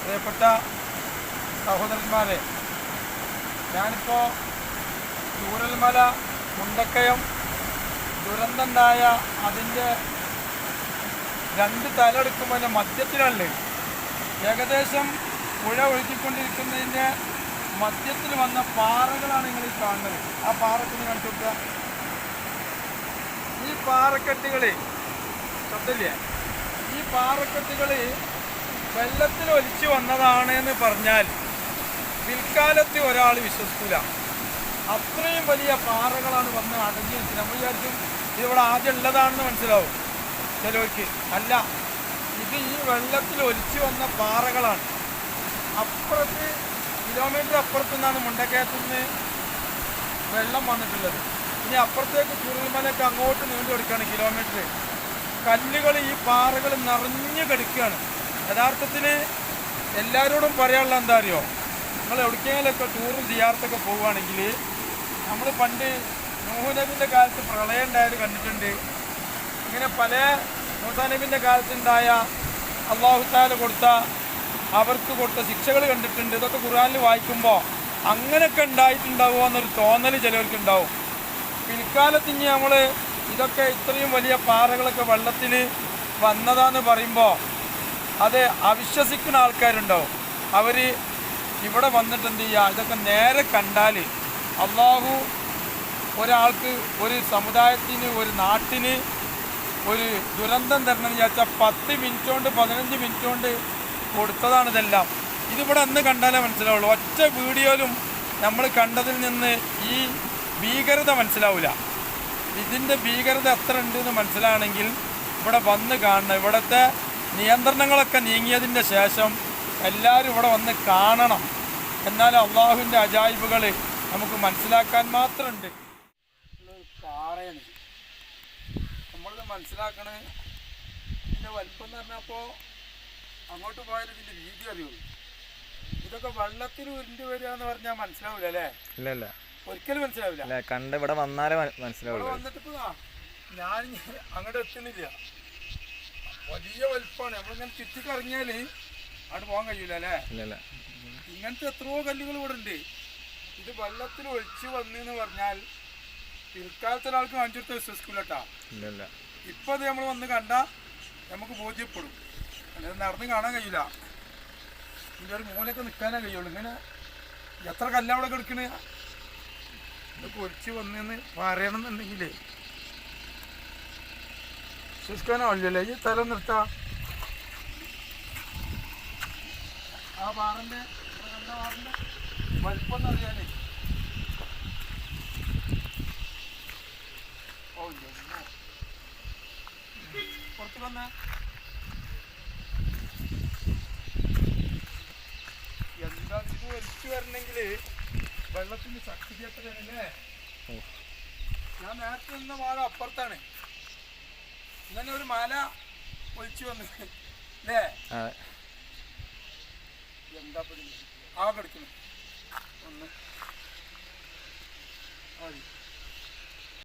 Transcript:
പ്രിയപ്പെട്ട സഹോദരന്മാരെ, ഞാനിപ്പോൾ ചൂരൽമല മുണ്ടക്കയം ദുരന്തമുണ്ടായ അതിൻ്റെ രണ്ട് തലെടുക്കുമ്പോൾ മധ്യത്തിലല്ലേ, ഏകദേശം പുഴ ഒഴുകിക്കൊണ്ടിരിക്കുന്നതിൻ്റെ മധ്യത്തിൽ വന്ന പാറകളാണ് നിങ്ങൾ ഈ കാണുന്നത്. ആ പാറക്കെട്ട് കാണിച്ചു കൊടുക്കുക. ഈ പാറക്കെട്ടുകൾ ശബ്ദമില്ലേ, ഈ പാറക്കെട്ടുകൾ വെള്ളത്തിൽ ഒലിച്ചു വന്നതാണ് എന്ന് പറഞ്ഞാൽ പിൽക്കാലത്ത് ഒരാൾ വിശ്വസിക്കില്ല. അത്രയും വലിയ പാറകളാണ് വന്ന് അടങ്ങി വെച്ചത്. നമ്മൾ വിചാരിച്ചും ഇതിവിടെ ആദ്യം ഉള്ളതാണെന്ന് മനസ്സിലാവും ചിലവർക്ക്. അല്ല, ഇത് ഈ വെള്ളത്തിൽ ഒലിച്ചു വന്ന പാറകളാണ്. അപ്പുറത്ത് കിലോമീറ്റർ അപ്പുറത്തു നിന്നാണ് മുണ്ടക്കയത്തു നിന്ന് വെള്ളം വന്നിട്ടുള്ളത്. ഇനി അപ്പുറത്തേക്ക് ചുരുൾമലയൊക്കെ അങ്ങോട്ട് നീണ്ടു കൊടുക്കുകയാണ് കിലോമീറ്റർ. കല്ലുകൾ, ഈ പാറകൾ നിറഞ്ഞു കിടക്കുകയാണ്. യഥാർത്ഥത്തിൽ എല്ലാവരോടും പറയാനുള്ള എന്താ അറിയോ, നിങ്ങൾ എവിടേക്കെങ്കിലൊക്കെ ടൂറും സിയാറത്തൊക്കെ പോവുകയാണെങ്കിൽ, നമ്മൾ പണ്ട് നൂഹ് നബിൻ്റെ കാലത്ത് പ്രളയം ഉണ്ടായത് കണ്ടിട്ടുണ്ട്. ഇങ്ങനെ പല മൂസാ നബിൻ്റെ കാലത്തുണ്ടായ അല്ലാഹു തആല അവർക്ക് കൊടുത്ത ശിക്ഷകൾ കണ്ടിട്ടുണ്ട്. ഇതൊക്കെ ഖുർആനിൽ വായിക്കുമ്പോൾ അങ്ങനെയൊക്കെ ഉണ്ടായിട്ടുണ്ടാവുമോ എന്നൊരു തോന്നൽ ചിലവർക്ക് ഉണ്ടാവും. പിൽക്കാലത്ത് ഇനി നമ്മൾ ഇതൊക്കെ ഇത്രയും വലിയ പാറകളൊക്കെ വെള്ളത്തിൽ വന്നതാന്ന് പറയുമ്പോൾ അത് അവിശ്വസിക്കുന്ന ആൾക്കാരുണ്ടാവും. അവർ ഇവിടെ വന്നിട്ട് എന്ത് ചെയ്യുക, ഇതൊക്കെ നേരെ കണ്ടാൽ അള്ളാഹു ഒരാൾക്ക്, ഒരു സമുദായത്തിന്, ഒരു നാട്ടിന് ഒരു ദുരന്തം തരണം വിചാരിച്ചാൽ 10 മിനിറ്റ് കൊണ്ട് 15 മിനിറ്റ് കൊണ്ട് കൊടുത്തതാണ് ഇതെല്ലാം. ഇതിവിടെ അന്ന് കണ്ടാലേ മനസ്സിലാവുള്ളൂ. ഒറ്റ വീഡിയോയിലും നമ്മൾ കണ്ടതിൽ നിന്ന് ഈ ഭീകരത മനസ്സിലാവില്ല. ഇതിൻ്റെ ഭീകരത എത്ര ഉണ്ടെന്ന് മനസ്സിലാണെങ്കിൽ ഇവിടെ വന്ന് കാണണം. ഇവിടുത്തെ നിയന്ത്രണങ്ങളൊക്കെ നീങ്ങിയതിൻ്റെ ശേഷം എല്ലാവരും ഇവിടെ വന്ന് കാണണം. എന്നാലും അള്ളാഹുവിൻ്റെ അജായിബുകൾ നമുക്ക് മനസ്സിലാക്കാൻ മാത്രമുണ്ട്. പാറയാണ് നമ്മളിത് മനസ്സിലാക്കണത്. ഇതിൻ്റെ വലിപ്പം എന്ന് പറഞ്ഞപ്പോൾ അങ്ങോട്ട് പോയാലും ഇതിൻ്റെ വീതി അറിയുള്ളൂ. ഇതൊക്കെ വെള്ളത്തിൽ ഉരുണ്ട് വരിക എന്ന് പറഞ്ഞാൽ മനസ്സിലാവില്ല അല്ലേ? ഇല്ല, ഒരിക്കലും മനസ്സിലാവില്ല. കണ്ട് ഇവിടെ വന്നാലേ മനസ്സിലാവില്ല. വന്നിട്ട് ഇപ്പോൾ ഞാൻ അങ്ങോട്ട് എത്തുന്നില്ല. വലിയ വലിപ്പമാണ്. നമ്മളിങ്ങനെ ചുറ്റിക്കറങ്ങിയാൽ അവിടെ പോകാൻ കഴിയൂല അല്ലേ? ഇങ്ങനത്തെ എത്രയോ കല്ലുകൾ ഇവിടെ ഉണ്ട്. ഇത് വെള്ളത്തിൽ ഒഴിച്ച് വന്നെന്ന് പറഞ്ഞാൽ പിൽക്കാലത്തെ ഒരാൾക്ക് കാണിച്ചു കൊടുത്താൽ വിശ്വസിക്കില്ല കേട്ടോ. ഇപ്പം അത് നമ്മൾ വന്ന് കണ്ടാൽ നമുക്ക് ബോധ്യപ്പെടും. അല്ലാതെ നടന്ന് കാണാൻ കഴിയില്ല. ഇതിൻ്റെ ഒരു മൂലൊക്കെ നിൽക്കാനേ കഴിയുള്ളൂ. ഇങ്ങനെ എത്ര കല്ലവിടെ കിടക്കണ ഇതൊക്കെ ഒഴിച്ച് വന്നെന്ന് പറയണമെന്നുണ്ടെങ്കിൽ വിശ്വസിക്കാനാവില്ലല്ലേ. ഈ തല നിർത്താം. ആ പാറൻ്റെ വലിപ്പം എന്നറിയാനേ. ഓ പുറത്ത് വന്ന എന്താ ഇത് ഒലിച്ചു വരണമെങ്കിൽ വെള്ളത്തിന് ശക്തി എത്രയാണല്ലേ. ഞാൻ നേരത്തെ നിന്ന ഭാഗം അപ്പുറത്താണ്. ഇങ്ങനെ ഒരു മല ഒലിച്ചു വന്നു അല്ലേ? എന്താ ആ കിടക്കുന്നു ഒന്ന്